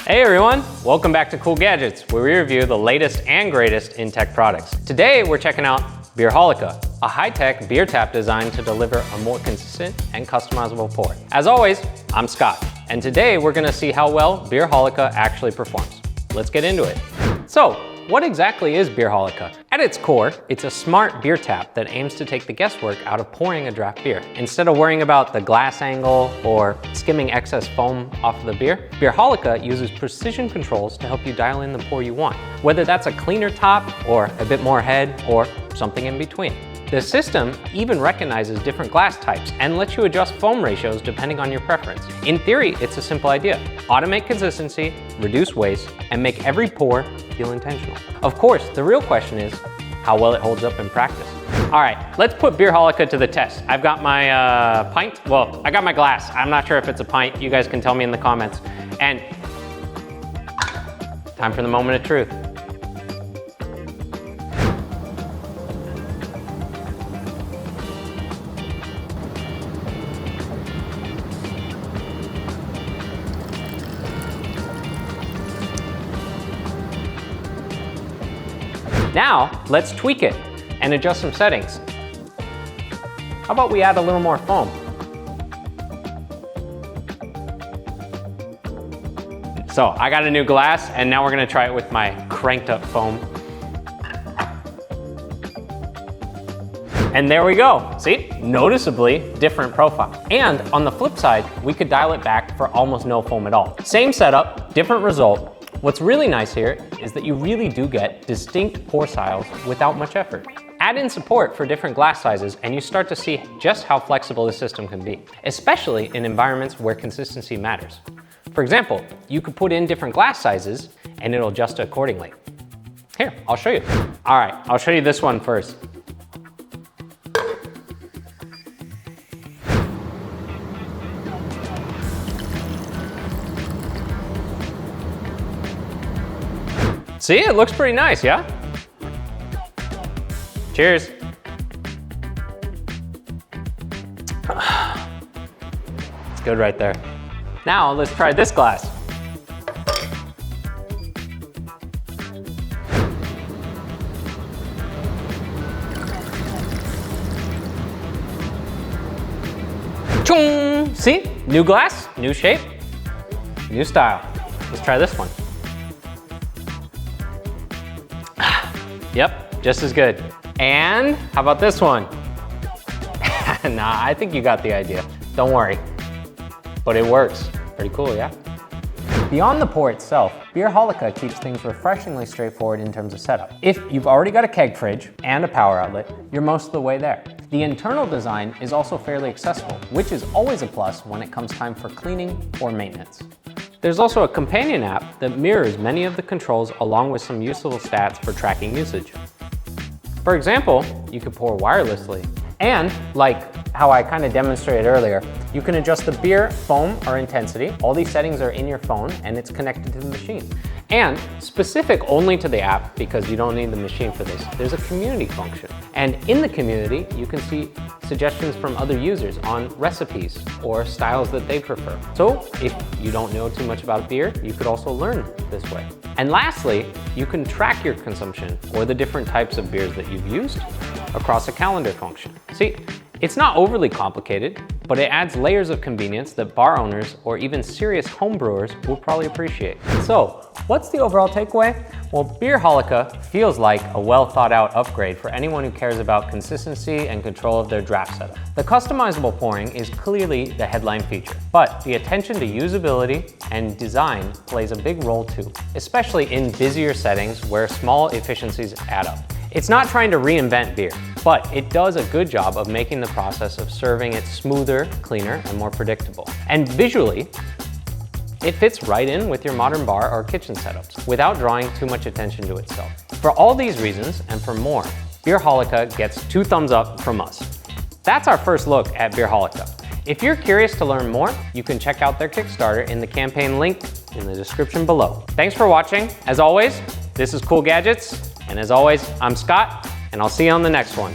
Hey everyone, welcome back to Cool Gadgets, where we review the latest and greatest in tech products. Today we're checking out Beer Holica, a high-tech beer tap designed to deliver a more consistent and customizable pour. As always, I'm Scott, and today we're gonna see how well Beer Holica actually performs. Let's get into it. So, what exactly is Beer Holica? At its core, it's a smart beer tap that aims to take the guesswork out of pouring a draft beer. Instead of worrying about the glass angle or skimming excess foam off of the beer, Beer Holica uses precision controls to help you dial in the pour you want, whether that's a cleaner top or a bit more head or something in between. The system even recognizes different glass types and lets you adjust foam ratios depending on your preference. In theory, it's a simple idea. Automate consistency, reduce waste, and make every pour feel intentional. Of course, the real question is how well it holds up in practice. All right, let's put Beer Holica to the test. I've got my pint. Well, I got my glass. I'm not sure if it's a pint. You guys can tell me in the comments. And time for the moment of truth. Now, let's tweak it and adjust some settings. How about we add a little more foam? So, I got a new glass, and now we're gonna try it with my cranked up foam. And there we go. See? Noticeably different profile. And on the flip side, we could dial it back for almost no foam at all. Same setup, different result. What's really nice here is that you really do get distinct pour styles without much effort. Add in support for different glass sizes and you start to see just how flexible the system can be, especially in environments where consistency matters. For example, you could put in different glass sizes and it'll adjust accordingly. Here, I'll show you. All right, I'll show you this one first. See, it looks pretty nice, yeah? Cheers. It's good right there. Now, let's try this glass. Chung! See? New glass, new shape, new style. Let's try this one. Yep, just as good. And how about this one? Nah, I think you got the idea. Don't worry, but it works. Pretty cool, yeah? Beyond the pour itself, Beer Holica keeps things refreshingly straightforward in terms of setup. If you've already got a keg fridge and a power outlet, you're most of the way there. The internal design is also fairly accessible, which is always a plus when it comes time for cleaning or maintenance. There's also a companion app that mirrors many of the controls along with some useful stats for tracking usage. For example, you could pour wirelessly. And like how I kind of demonstrated earlier, you can adjust the beer, foam, or intensity. All these settings are in your phone and it's connected to the machine. And specific only to the app, because you don't need the machine for this, there's a community function. And in the community, you can see suggestions from other users on recipes or styles that they prefer. So if you don't know too much about beer, you could also learn this way. And lastly, you can track your consumption or the different types of beers that you've used across a calendar function. See, it's not overly complicated, but it adds layers of convenience that bar owners or even serious home brewers will probably appreciate. So, what's the overall takeaway? Well, Beer Holica feels like a well thought out upgrade for anyone who cares about consistency and control of their draft setup. The customizable pouring is clearly the headline feature, but the attention to usability and design plays a big role too, especially in busier settings where small efficiencies add up. It's not trying to reinvent beer, but it does a good job of making the process of serving it smoother, cleaner, and more predictable. And visually, it fits right in with your modern bar or kitchen setups without drawing too much attention to itself. For all these reasons, and for more, Beer Holica gets 2 thumbs up from us. That's our first look at Beer Holica. If you're curious to learn more, you can check out their Kickstarter in the campaign link in the description below. Thanks for watching. As always, this is Cool Gadgets. And as always, I'm Scott, and I'll see you on the next one.